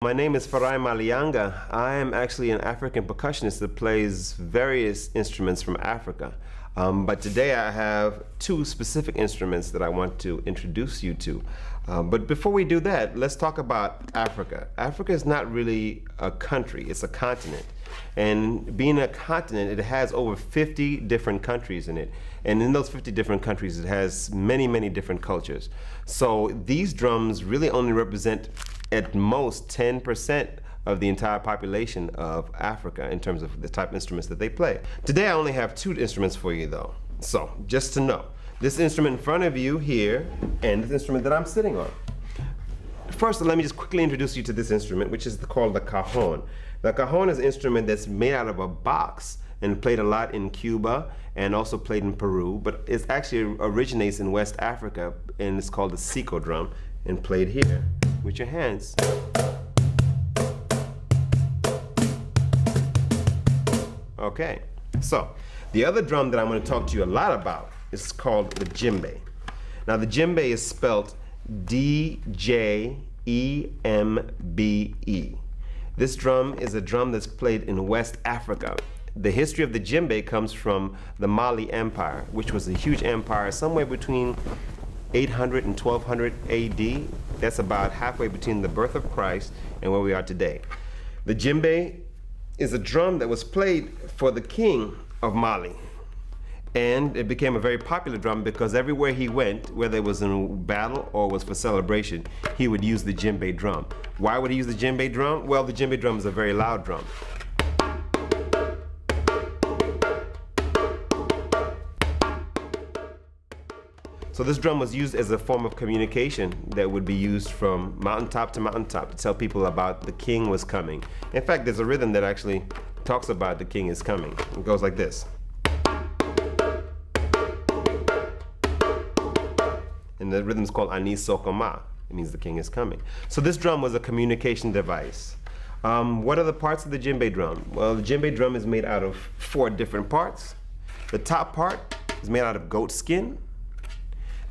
My name is Farai Malianga. I am actually an African percussionist that plays various instruments from Africa. But today I have two specific instruments that I want to introduce you to. But before we do that, let's talk about Africa. Africa is not really a country, it's a continent. And being a continent, it has over 50 different countries in it. And in those 50 different countries, it has many, many different cultures. So these drums really only represent at most 10% of the entire population of Africa in terms of the type of instruments that they play. Today I only have two instruments for you though. So just to know, this instrument in front of you here and this instrument that I'm sitting on. First, let me just quickly introduce you to this instrument, which is called the cajon. The cajon is an instrument that's made out of a box and played a lot in Cuba and also played in Peru, but it actually originates in West Africa and it's called the Siko drum and played here with your hands. Okay, so the other drum that I'm going to talk to you a lot about is called the djembe. Now the djembe is spelled D-J-E-M-B-E. This drum is a drum that's played in West Africa. The history of the djembe comes from the Mali Empire, which was a huge empire somewhere between 800 and 1200 AD. That's about halfway between the birth of Christ and where we are today. The djembe is a drum that was played for the king of Mali. And it became a very popular drum because everywhere he went, whether it was in battle or was for celebration, he would use the djembe drum. Why would he use the djembe drum? Well, the djembe drum is a very loud drum. So this drum was used as a form of communication that would be used from mountaintop to mountaintop to tell people about the king was coming. In fact, there's a rhythm that actually talks about the king is coming. It goes like this. And the rhythm is called Ani Sokoma. It means the king is coming. So this drum was a communication device. What are the parts of the djembe drum? Well, the djembe drum is made out of 4 different parts. The top part is made out of goat skin.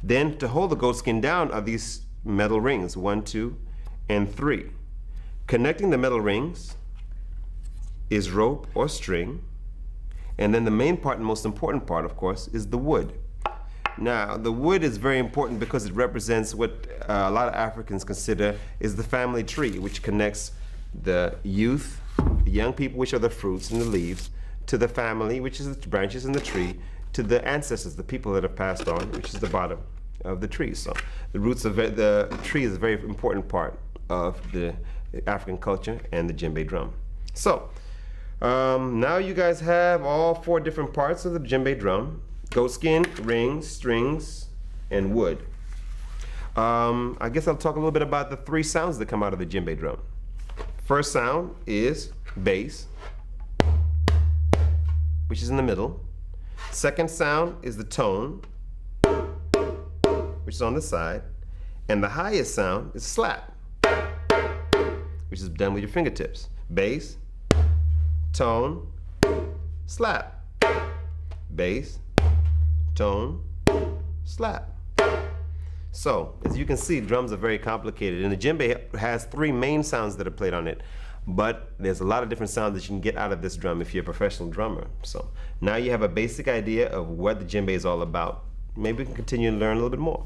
Then to hold the goat skin down are these metal rings, 1, 2, and 3. Connecting the metal rings is rope or string. And then the main part and most important part, of course, is the wood. Now, the wood is very important because it represents what a lot of Africans consider is the family tree, which connects the youth, the young people, which are the fruits and the leaves, to the family, which is the branches in the tree, to the ancestors, the people that have passed on, which is the bottom of the tree. So the roots of the tree is a very important part of the African culture and the djembe drum. So now you guys have all 4 different parts of the djembe drum: goat skin, rings, strings, and wood. I guess I'll talk a little bit about the 3 sounds that come out of the djembe drum. First sound is bass, which is in the middle. Second sound is the tone, which is on the side. And the highest sound is slap, which is done with your fingertips. Bass, tone, slap. Bass, tone, slap. So, as you can see, drums are very complicated. And the djembe has 3 main sounds that are played on it. But there's a lot of different sounds that you can get out of this drum if you're a professional drummer. So now you have a basic idea of what the djembe is all about. Maybe we can continue to learn a little bit more.